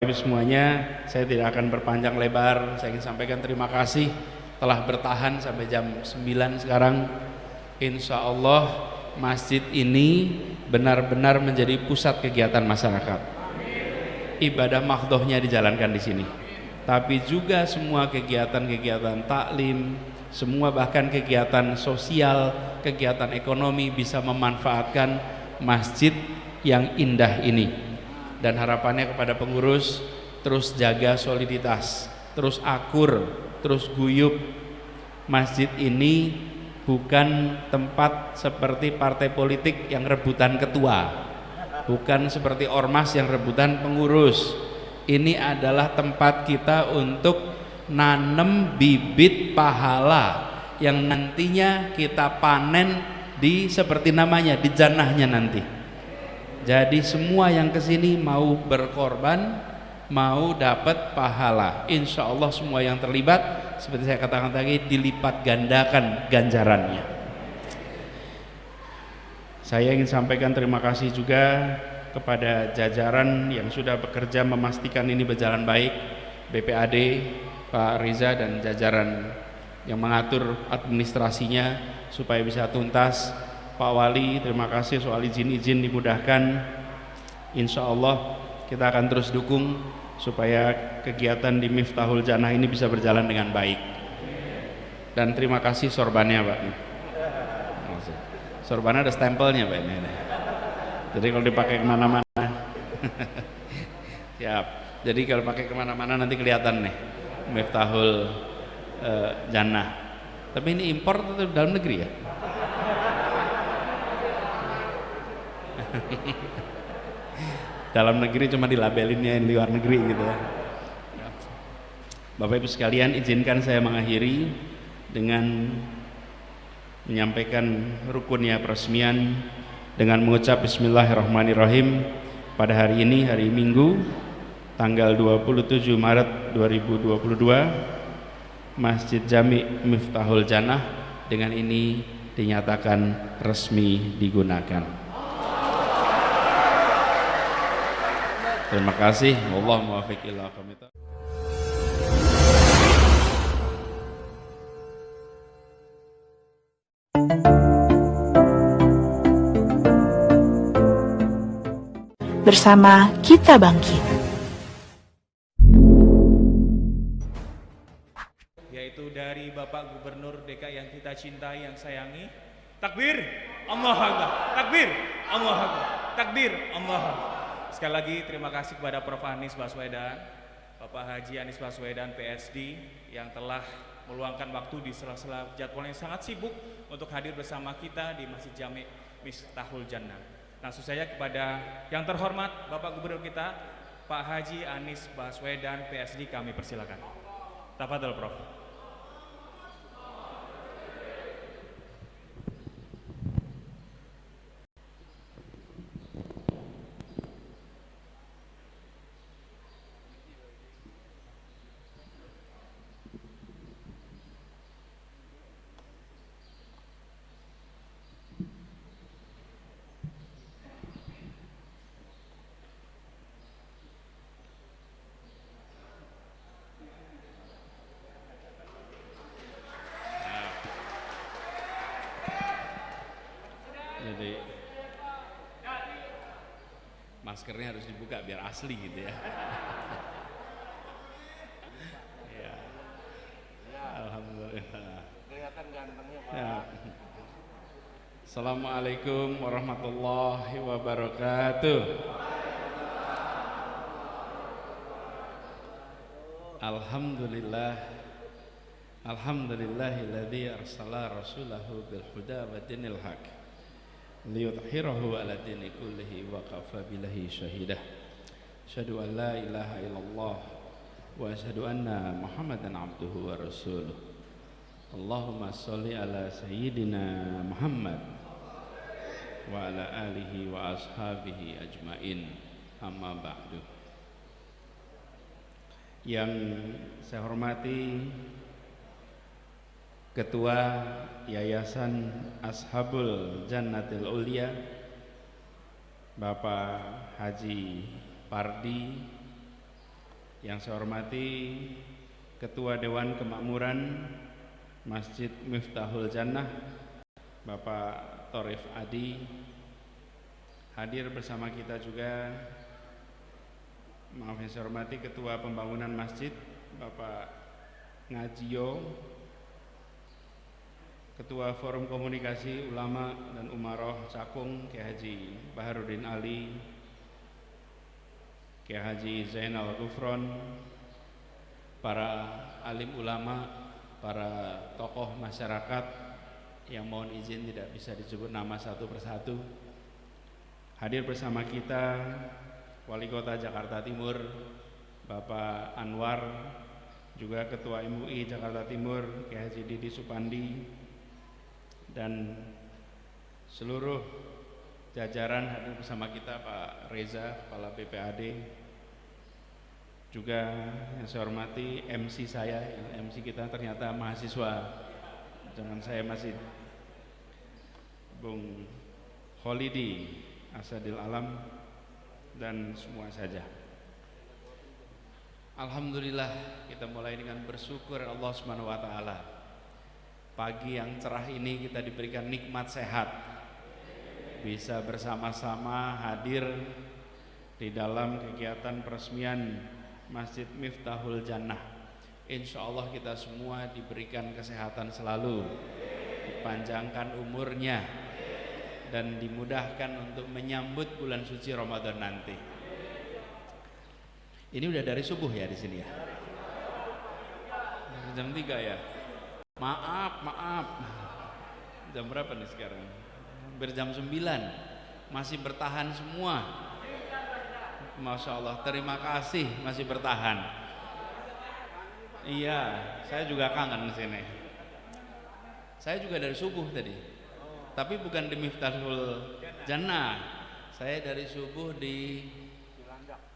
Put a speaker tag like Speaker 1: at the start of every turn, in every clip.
Speaker 1: Ibu semuanya, saya tidak akan berpanjang lebar. Saya ingin sampaikan terima kasih telah bertahan sampai jam 9 sekarang. Insya Allah masjid ini benar-benar menjadi pusat kegiatan masyarakat. Ibadah mahdhohnya dijalankan di sini. Tapi juga semua kegiatan-kegiatan taklim, semua bahkan kegiatan sosial, kegiatan ekonomi bisa memanfaatkan masjid yang indah ini. Dan harapannya kepada pengurus, terus jaga soliditas, terus akur, terus guyup. Masjid ini bukan tempat seperti partai politik yang rebutan ketua, bukan seperti ormas yang rebutan pengurus. Ini adalah tempat kita untuk nanem bibit pahala yang nantinya kita panen di seperti namanya, di jannahnya nanti. Jadi semua yang kesini mau berkorban, mau dapat pahala. Insya Allah semua yang terlibat, seperti saya katakan tadi, dilipat gandakan ganjarannya. Saya ingin sampaikan terima kasih juga kepada jajaran yang sudah bekerja memastikan ini berjalan baik, BPAD, Pak Riza dan jajaran yang mengatur administrasinya supaya bisa tuntas. Pak Wali, terima kasih soal izin-izin dimudahkan. Insya Allah kita akan terus dukung supaya kegiatan di Miftahul Jannah ini bisa berjalan dengan baik. Dan terima kasih sorbannya Pak. Sorbannya ada stempelnya Pak ini. Jadi kalau dipakai kemana-mana, siap. Jadi kalau pakai kemana-mana nanti kelihatan nih Miftahul Jannah. Tapi ini impor atau dalam negeri ya? Dalam negeri cuma dilabelinnya, di luar negeri gitu ya. Bapak Ibu sekalian, izinkan saya mengakhiri dengan menyampaikan rukunnya peresmian dengan mengucap Bismillahirrahmanirrahim. Pada hari ini, hari Minggu tanggal 27 Maret 2022, Masjid Jami Miftahul Jannah dengan ini dinyatakan resmi digunakan. Terima kasih. Wallahu muwaffiq ila aqwamit thoriq.
Speaker 2: Bersama kita bangkit.
Speaker 3: Yaitu dari Bapak Gubernur DKI yang kita cintai, yang sayangi. Takbir, Allahu Akbar. Takbir, Allahu Akbar. Takbir, Allahu Akbar. Sekali lagi terima kasih kepada Prof. Anies Baswedan, Bapak Haji Anies Baswedan PSD yang telah meluangkan waktu di sela-sela jadwalnya sangat sibuk untuk hadir bersama kita di Masjid Jami Miftahul Jannah. Langsung saja kepada yang terhormat Bapak Gubernur kita, Pak Haji Anies Baswedan PSD, kami persilakan. Tafadhol Prof.
Speaker 1: Jadi maskernya harus dibuka biar asli gitu ya. Ya. Alhamdulillah.
Speaker 4: Kelihatan gantengnya Pak.
Speaker 1: Ya. Assalamualaikum warahmatullahi wabarakatuh. Alhamdulillah. Alhamdulillahilladzi arsala rasulahu bil huda wa dinil haq liyudhhirahu 'ala dini kullihi wa kafa billahi syahidah. Asyhadu an la ilaha illallah wa asyhadu anna Muhammadan abduhu wa rasuluh. Allahumma sholli ala sayyidina Muhammad wa ala alihi wa ashabihi ajmain. Amma ba'du. Yang saya hormati Ketua Yayasan Ashabul Jannatil Ulia Bapak Haji Pardi Yang saya hormati Ketua Dewan Kemakmuran Masjid Miftahul Jannah Bapak Thorif Adi. Hadir bersama kita juga, maaf yang saya hormati, Ketua Pembangunan Masjid Bapak Ngajio, Ketua Forum Komunikasi Ulama dan Umaroh Cakung Kiai Haji Baharudin Ali, Kiai Haji Zainal Gufron, para alim ulama, para tokoh masyarakat yang mohon izin tidak bisa disebut nama satu persatu. Hadir bersama kita Wali Kota Jakarta Timur Bapak Anwar, juga Ketua MUI Jakarta Timur Kiai Haji Didi Supandi, dan seluruh jajaran hadir bersama kita, Pak Reza Kepala BPAD, juga yang saya hormati MC saya, MC kita ternyata mahasiswa, jangan saya masih Bung Kholidi Asadil Alam, dan semua saja. Alhamdulillah, kita mulai dengan bersyukur Allah Subhanahu wa taala. Pagi yang cerah ini kita diberikan nikmat sehat, bisa bersama-sama hadir di dalam kegiatan peresmian Masjid Miftahul Jannah. Insya Allah kita semua diberikan kesehatan selalu, dipanjangkan umurnya, dan dimudahkan untuk menyambut bulan suci Ramadan nanti. Ini udah dari subuh ya di sini ya? Jam 3 ya? Maaf. Jam berapa nih sekarang? Hampir jam 9. Masih bertahan semua. Masya Allah, terima kasih masih bertahan. Iya, saya juga kangen di sini. Saya juga dari subuh tadi, tapi bukan di Miftahul Jannah. Saya dari subuh di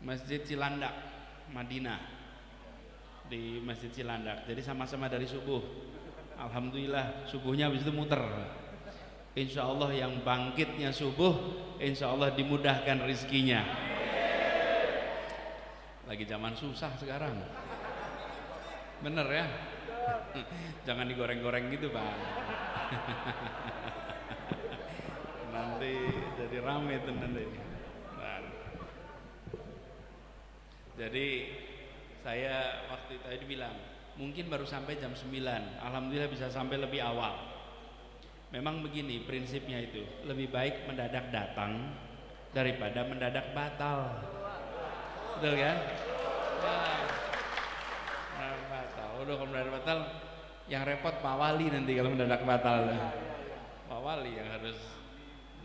Speaker 1: Masjid Cilandak, Madinah, di Masjid Cilandak. Jadi sama-sama dari subuh. Alhamdulillah, subuhnya habis itu muter. Insya Allah yang bangkitnya subuh, insya Allah dimudahkan rizkinya. Lagi zaman susah sekarang, bener ya? Jangan digoreng-goreng gitu Pak. Nanti jadi rame tuh nanti. Jadi saya waktu itu tadi bilang mungkin baru sampai jam 9. Alhamdulillah bisa sampai lebih awal. Memang begini prinsipnya, itu lebih baik mendadak datang daripada mendadak batal. Betul kan? Batal. Udah kalau mendadak batal, yang repot Pak Wali nanti kalau mendadak batal. Pak Wali yang harus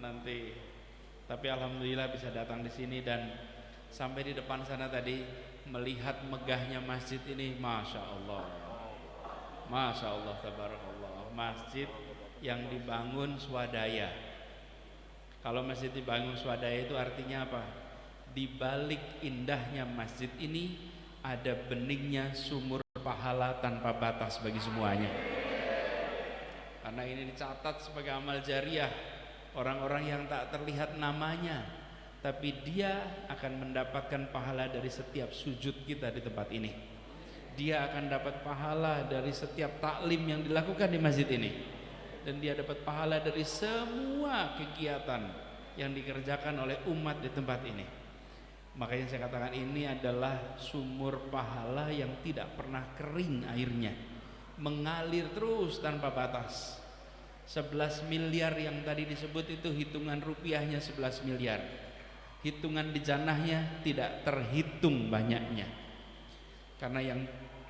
Speaker 1: nanti. Tapi alhamdulillah bisa datang di sini, dan sampai di depan sana tadi melihat megahnya masjid ini, masya Allah, masya Allah, tabarakallah. Masjid yang dibangun swadaya. Kalau masjid dibangun swadaya itu artinya apa? Di balik indahnya masjid ini ada beningnya sumur pahala tanpa batas bagi semuanya. Karena ini dicatat sebagai amal jariah orang-orang yang tak terlihat namanya, tapi dia akan mendapatkan pahala dari setiap sujud kita di tempat ini. Dia akan dapat pahala dari setiap taklim yang dilakukan di masjid ini, dan dia dapat pahala dari semua kegiatan yang dikerjakan oleh umat di tempat ini. Makanya saya katakan ini adalah sumur pahala yang tidak pernah kering airnya, mengalir terus tanpa batas. 11 miliar yang tadi disebut itu hitungan rupiahnya 11 miliar. Hitungan di jannahnya tidak terhitung banyaknya. Karena yang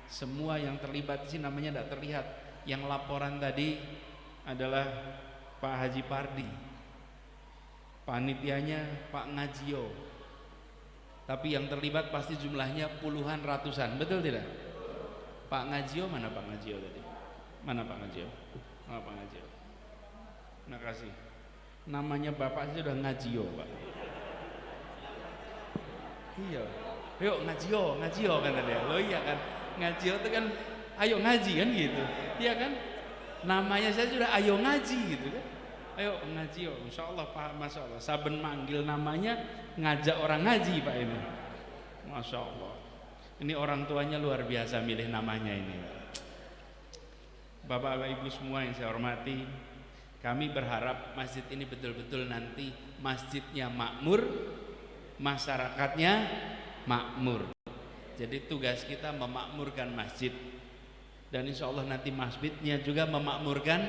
Speaker 1: semua yang terlibat di sini namanya tidak terlihat. Yang laporan tadi adalah Pak Haji Pardi, panitianya Pak Ngajio. Tapi yang terlibat pasti jumlahnya puluhan ratusan, betul tidak? Pak Ngajio mana Pak Ngajio tadi? Mana Pak Ngajio? Mana Pak Ngajio? Terima kasih. Namanya Bapak sudah Ngajio Pak. Iya. Yuk Ngajio kan tadi. Lo iya kan? Ngajio itu kan ayo ngaji kan gitu. Iya kan? Namanya saya sudah ayo ngaji gitu kan. Ayo ngaji, insya Allah Pak, masya Allah. Saben manggil namanya ngajak orang ngaji Pak ini, masya Allah. Ini orang tuanya luar biasa milih namanya ini. Bapak Ibu semua yang saya hormati, kami berharap masjid ini betul-betul nanti masjidnya makmur, masyarakatnya makmur. Jadi tugas kita memakmurkan masjid, dan insya Allah nanti masjidnya juga memakmurkan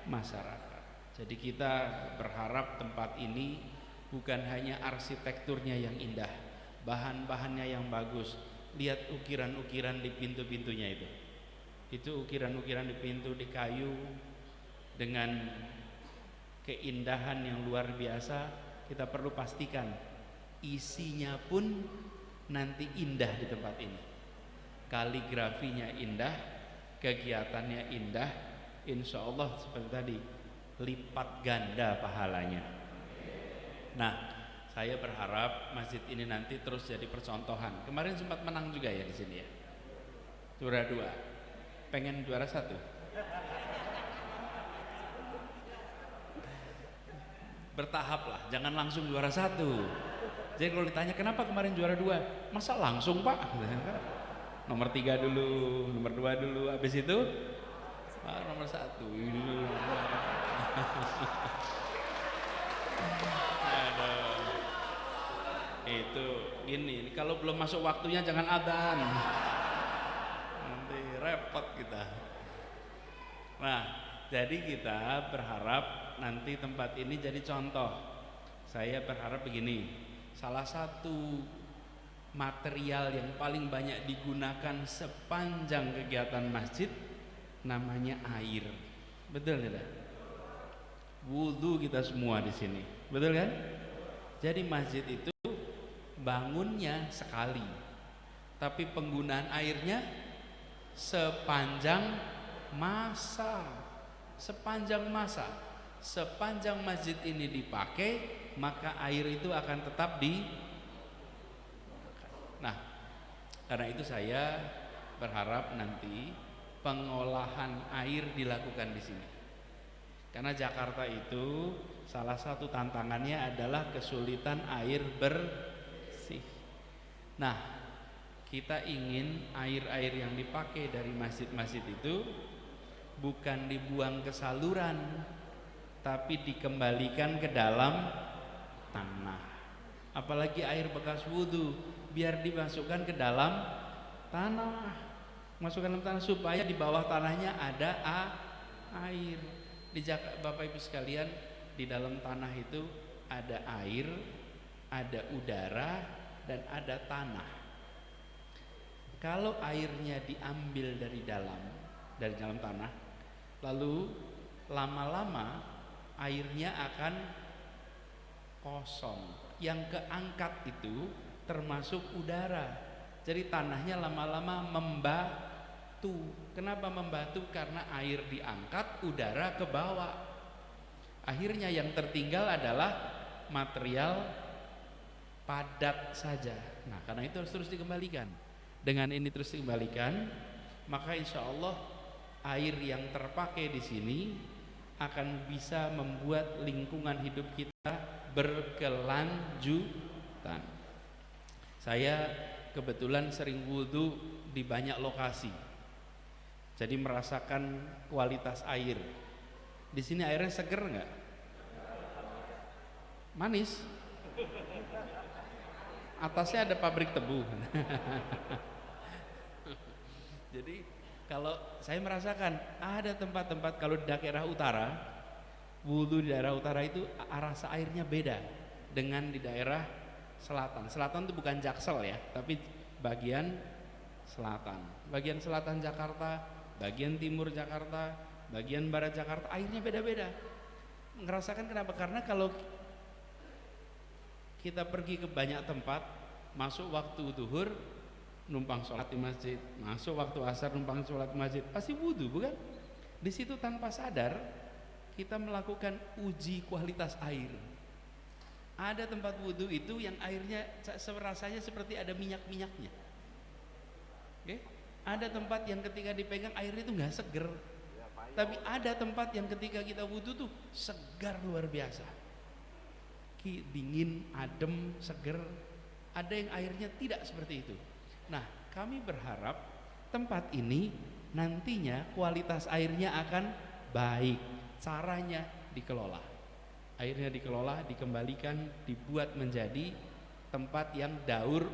Speaker 1: masyarakat. Jadi kita berharap tempat ini bukan hanya arsitekturnya yang indah, bahan-bahannya yang bagus. Lihat ukiran-ukiran di pintu-pintunya itu ukiran-ukiran di pintu di kayu dengan keindahan yang luar biasa. Kita perlu pastikan isinya pun nanti indah di tempat ini, kaligrafinya indah, kegiatannya indah, insya Allah seperti tadi lipat ganda pahalanya. Nah, saya berharap masjid ini nanti terus jadi percontohan. Kemarin sempat menang juga ya di sini ya, juara 2, pengen juara 1. Bertahap lah, jangan langsung juara 1. Jadi kalau ditanya kenapa kemarin juara 2, masa langsung Pak? Nomor 3 dulu, nomor 2 dulu, habis itu nomor 1. Aduh. Itu gini, kalau belum masuk waktunya jangan adzan, nanti repot kita. Nah, jadi kita berharap nanti tempat ini jadi contoh. Saya berharap begini, salah satu material yang paling banyak digunakan sepanjang kegiatan masjid namanya air. Betul tidak? Wudhu kita semua di sini, betul kan? Jadi masjid itu bangunnya sekali, tapi penggunaan airnya sepanjang masa. Sepanjang masjid ini dipakai, maka air itu akan tetap di. Nah, karena itu saya berharap nanti pengolahan air dilakukan di sini. Karena Jakarta itu salah satu tantangannya adalah kesulitan air bersih. Nah, kita ingin air-air yang dipakai dari masjid-masjid itu bukan dibuang ke saluran, tapi dikembalikan ke dalam tanah. Apalagi air bekas wudhu, biar dimasukkan ke dalam tanah, masukkan dalam tanah supaya di bawah tanahnya ada air. Di Bapak Ibu sekalian, di dalam tanah itu ada air, ada udara, dan ada tanah. Kalau airnya diambil dari dalam tanah, lalu lama-lama airnya akan kosong. Yang keangkat itu termasuk udara. Jadi tanahnya lama-lama membatu. Kenapa membatu? Karena air diangkat, udara ke bawah. Akhirnya yang tertinggal adalah material padat saja. Nah, karena itu harus terus dikembalikan. Dengan ini terus dikembalikan, maka insya Allah air yang terpakai di sini akan bisa membuat lingkungan hidup kita berkelanjutan. Saya kebetulan sering wudhu di banyak lokasi, jadi merasakan kualitas air. Di sini airnya seger nggak? Manis. Atasnya ada pabrik tebu. Jadi kalau saya merasakan ada tempat-tempat, kalau di daerah utara, wudhu di daerah utara itu rasa airnya beda dengan di daerah selatan. Selatan itu bukan Jaksel ya, tapi bagian selatan. Bagian selatan Jakarta, bagian timur Jakarta, bagian barat Jakarta, airnya beda-beda. Ngerasakan kenapa? Karena kalau kita pergi ke banyak tempat, masuk waktu zuhur numpang sholat di masjid, masuk waktu asar numpang sholat di masjid, pasti wudhu, bukan? Di situ tanpa sadar kita melakukan uji kualitas air. Ada tempat wudhu itu yang airnya rasanya seperti ada minyak-minyaknya. Oke? Ada tempat yang ketika dipegang airnya itu nggak seger, tapi ada tempat yang ketika kita wudhu tuh segar luar biasa, dingin, adem, seger. Ada yang airnya tidak seperti itu. Nah, kami berharap tempat ini nantinya kualitas airnya akan baik. Caranya dikelola, airnya dikelola, dikembalikan, dibuat menjadi tempat yang daur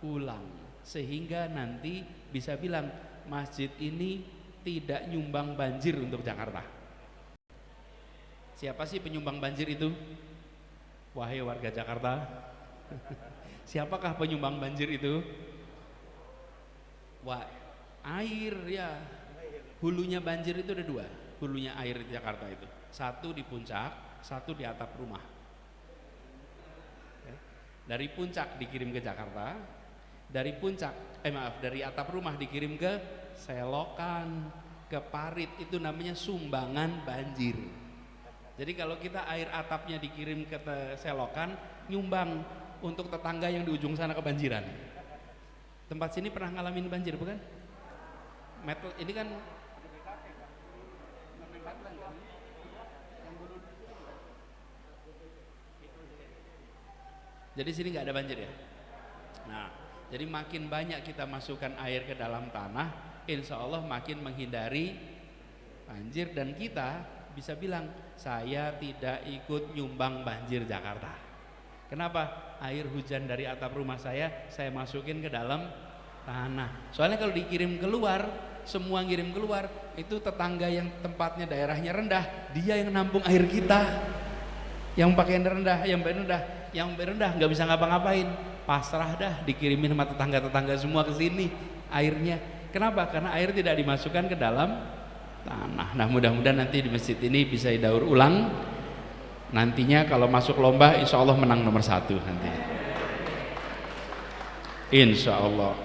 Speaker 1: ulang, sehingga nanti bisa bilang masjid ini tidak nyumbang banjir untuk Jakarta. Siapa sih penyumbang banjir itu? Wahai warga Jakarta, siapakah penyumbang banjir itu? Wah, air ya. Hulunya banjir itu ada dua. Hulunya air di Jakarta itu, satu di puncak, satu di atap rumah. Dari puncak dikirim ke Jakarta, dari atap rumah dikirim ke selokan, ke parit, itu namanya sumbangan banjir. Jadi kalau kita air atapnya dikirim ke selokan, nyumbang untuk tetangga yang di ujung sana kebanjiran. Tempat sini pernah ngalamin banjir bukan? Metal ini kan jadi sini nggak ada banjir ya. Nah, jadi makin banyak kita masukkan air ke dalam tanah, insya Allah makin menghindari banjir, dan kita bisa bilang saya tidak ikut nyumbang banjir Jakarta. Kenapa? Air hujan dari atap rumah saya masukin ke dalam tanah. Soalnya kalau dikirim keluar, semua ngirim keluar, itu tetangga yang tempatnya daerahnya rendah, dia yang nampung air kita. Yang pakaian rendah, yang rendah nggak bisa ngapa-ngapain, pasrah dah, dikirimin sama tetangga-tetangga semua ke sini airnya. Kenapa? Karena air tidak dimasukkan ke dalam tanah. Nah, mudah-mudahan nanti di masjid ini bisa didaur ulang. Nantinya kalau masuk lomba, insya Allah menang nomor 1 nanti. Insya Allah.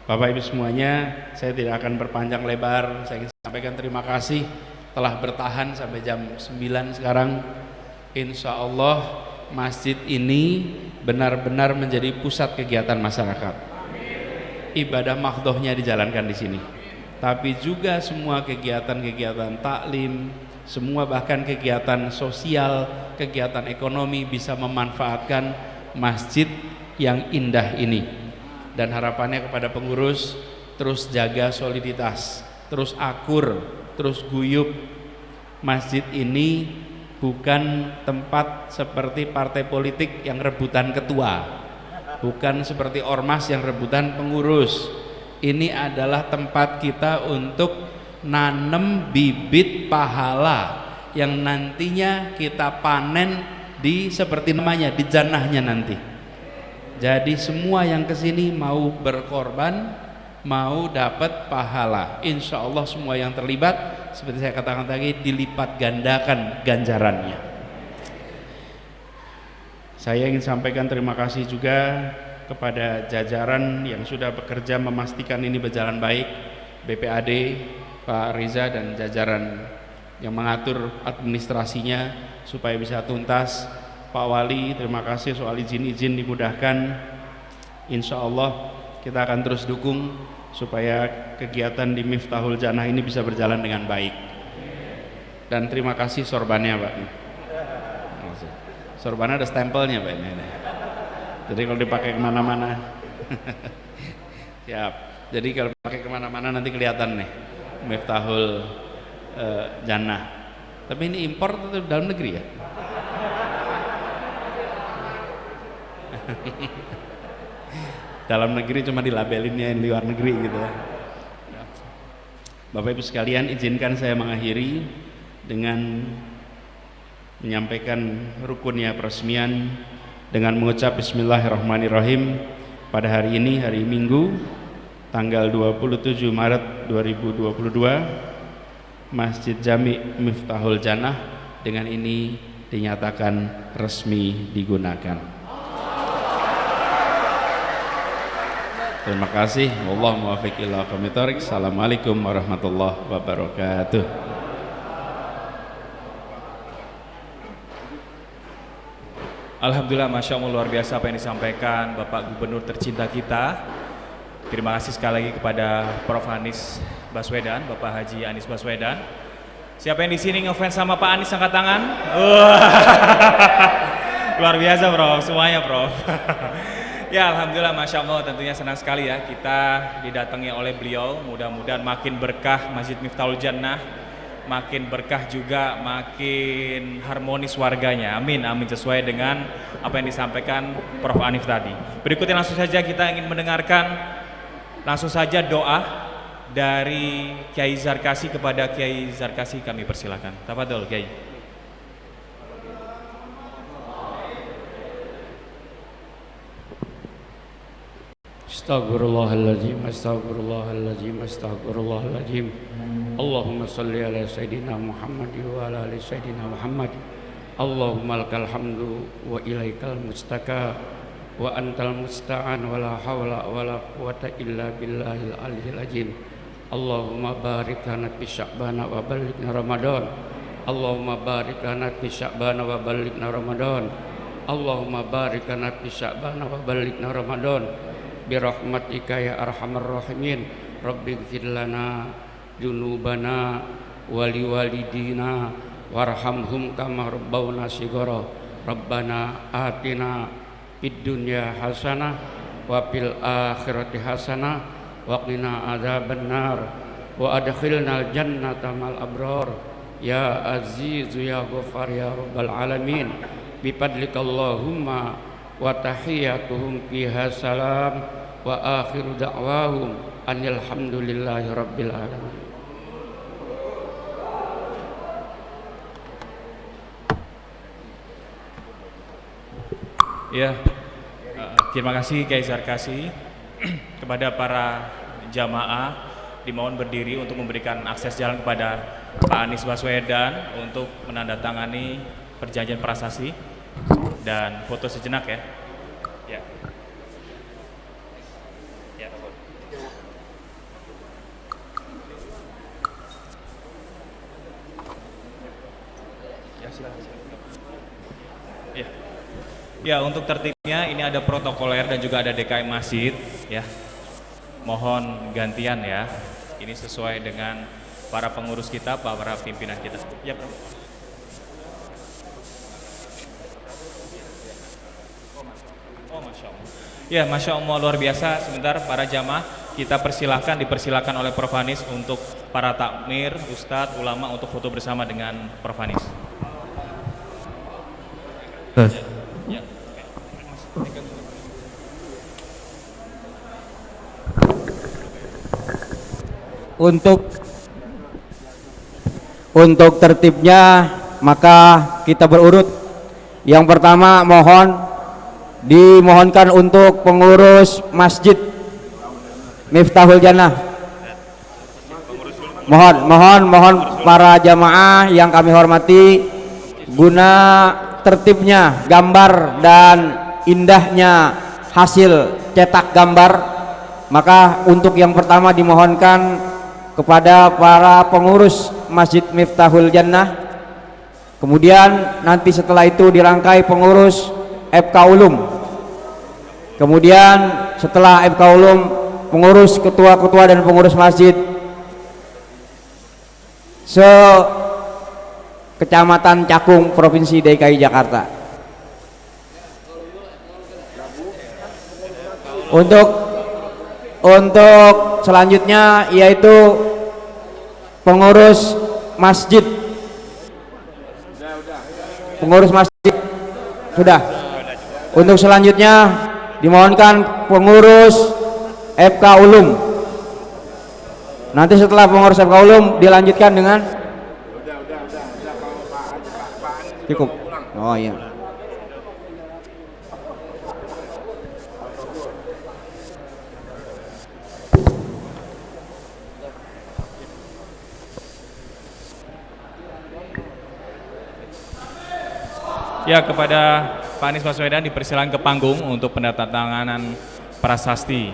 Speaker 1: Bapak Ibu semuanya, saya tidak akan berpanjang lebar. Saya ingin sampaikan terima kasih telah bertahan sampai jam 9 sekarang. Insya Allah masjid ini benar-benar menjadi pusat kegiatan masyarakat. Ibadah mahdhohnya dijalankan di sini, tapi juga semua kegiatan-kegiatan taklim, semua bahkan kegiatan sosial, kegiatan ekonomi bisa memanfaatkan masjid yang indah ini. Dan harapannya kepada pengurus, terus jaga soliditas, terus akur, terus guyup. Masjid ini bukan tempat seperti partai politik yang rebutan ketua, bukan seperti ormas yang rebutan pengurus. Ini adalah tempat kita untuk nanem bibit pahala yang nantinya kita panen di seperti namanya di jannahnya nanti. Jadi semua yang kesini mau berkorban, mau dapat pahala, insya Allah semua yang terlibat seperti saya katakan tadi dilipat gandakan ganjarannya. Saya ingin sampaikan terima kasih juga kepada jajaran yang sudah bekerja memastikan ini berjalan baik, BPAD, Pak Riza dan jajaran yang mengatur administrasinya supaya bisa tuntas. Pak Wali, terima kasih soal izin-izin dimudahkan. Insya Allah kita akan terus dukung supaya kegiatan di Miftahul Jannah ini bisa berjalan dengan baik. Dan terima kasih sorbannya Pak. Sorbannya ada stempelnya Pak ini. Jadi kalau dipakai kemana-mana siap. Jadi kalau dipakai kemana-mana nanti kelihatan nih Miftahul Jannah. Tapi ini impor atau dalam negeri ya? Dalam negeri cuma dilabelinnya yang luar negeri gitu ya. Bapak Ibu sekalian, izinkan saya mengakhiri dengan menyampaikan rukunnya peresmian dengan mengucap Bismillahirrahmanirrahim. Pada hari ini, hari Minggu tanggal 27 Maret 2022, Masjid Jami Miftahul Jannah dengan ini dinyatakan resmi digunakan. Terima kasih. Wallahu muwaffiq ila aqwamit thoriq. Assalamualaikum warahmatullahi wabarakatuh.
Speaker 3: Alhamdulillah, Masya Allah, luar biasa apa yang disampaikan Bapak Gubernur tercinta kita. Terima kasih sekali lagi kepada Prof. Anies Baswedan, Bapak Haji Anies Baswedan. Siapa yang di sini ngefans sama Pak Anies angkat tangan? Luar biasa Prof, semuanya Prof. Ya Alhamdulillah, Masya Allah, tentunya senang sekali ya kita didatangi oleh beliau. Mudah-mudahan makin berkah Masjid Miftahul Jannah, makin berkah juga, makin harmonis warganya. Amin, amin, sesuai dengan apa yang disampaikan Prof. Hanif tadi. Berikutnya langsung saja kita ingin mendengarkan langsung saja doa dari Kiai Zarkasi kepada Kiai Zarkasi, kami persilakan. Tafadhol Kiai.
Speaker 1: Astaghfirullahaladzim, astaghfirullahaladzim, astaghfirullahaladzim. Allahumma salli ala Sayyidina Muhammad wa ala ali Sayyidina Muhammad. Allahumma lakal hamdu wa ilaikal mustaka wa antal musta'an wa la hawla wa la quwata illa billahil aliyil azim. Allahumma barik lana fi Sya'ban wa ballighna Ramadan. Allahumma barik lana fi Sya'ban wa ballighna Ramadan. Allahumma barik lana fi Sya'ban wa ballighna Ramadan. Birahmatika ya arhamar rahimin. Rabbi ighfir lana dzunubana wali walidina warhamhum kama rabbawna shighara. Rabbana atina fid dunya hasanah wa fil akhirati hasanah wa qina adzabannar wa adkhilnal jannata mal abrar ya azizu ya ghafar ya rabbal alamin. Bi fadlikallahumma wa tahiyyatuhum fiha salam wa akhiru da'wahum anil hamdulillahi rabbil alamin.
Speaker 3: Ya, terima kasih Kiai Zarkasi. Kepada para jamaah dimohon berdiri untuk memberikan akses jalan kepada Pak Anies Baswedan untuk menandatangani perjanjian prasasti dan foto sejenak ya. Ya. Ya, ya silakan. Ya. Ya, untuk tertibnya ini ada protokoler dan juga ada DKM Masjid ya. Mohon gantian ya. Ini sesuai dengan para pengurus kita, para pimpinan kita. Ya, Bro. Oh, Masya Allah. Ya, Masya Allah, luar biasa. Sebentar para jamaah, kita dipersilahkan oleh Prof. Hanif untuk para takmir, ustadz, ulama untuk foto bersama dengan Prof. Hanif. Ya.
Speaker 2: Untuk tertibnya maka kita berurut. Yang pertama dimohonkan untuk pengurus Masjid Miftahul Jannah. Mohon para jamaah yang kami hormati, guna tertibnya gambar dan indahnya hasil cetak gambar, maka untuk yang pertama dimohonkan kepada para pengurus Masjid Miftahul Jannah. Kemudian nanti setelah itu dirangkai pengurus FK Ulum. Kemudian setelah FK Ulum, pengurus ketua-ketua dan pengurus masjid Kecamatan Cakung, Provinsi DKI Jakarta. Untuk selanjutnya yaitu pengurus masjid. Pengurus masjid sudah. Untuk selanjutnya dimohonkan pengurus FK Ulum. Nanti setelah pengurus FK Ulum dilanjutkan dengan cukup. Oh iya.
Speaker 3: Ya, kepada Pak Anies Baswedan dipersilakan ke panggung untuk penandatanganan prasasti.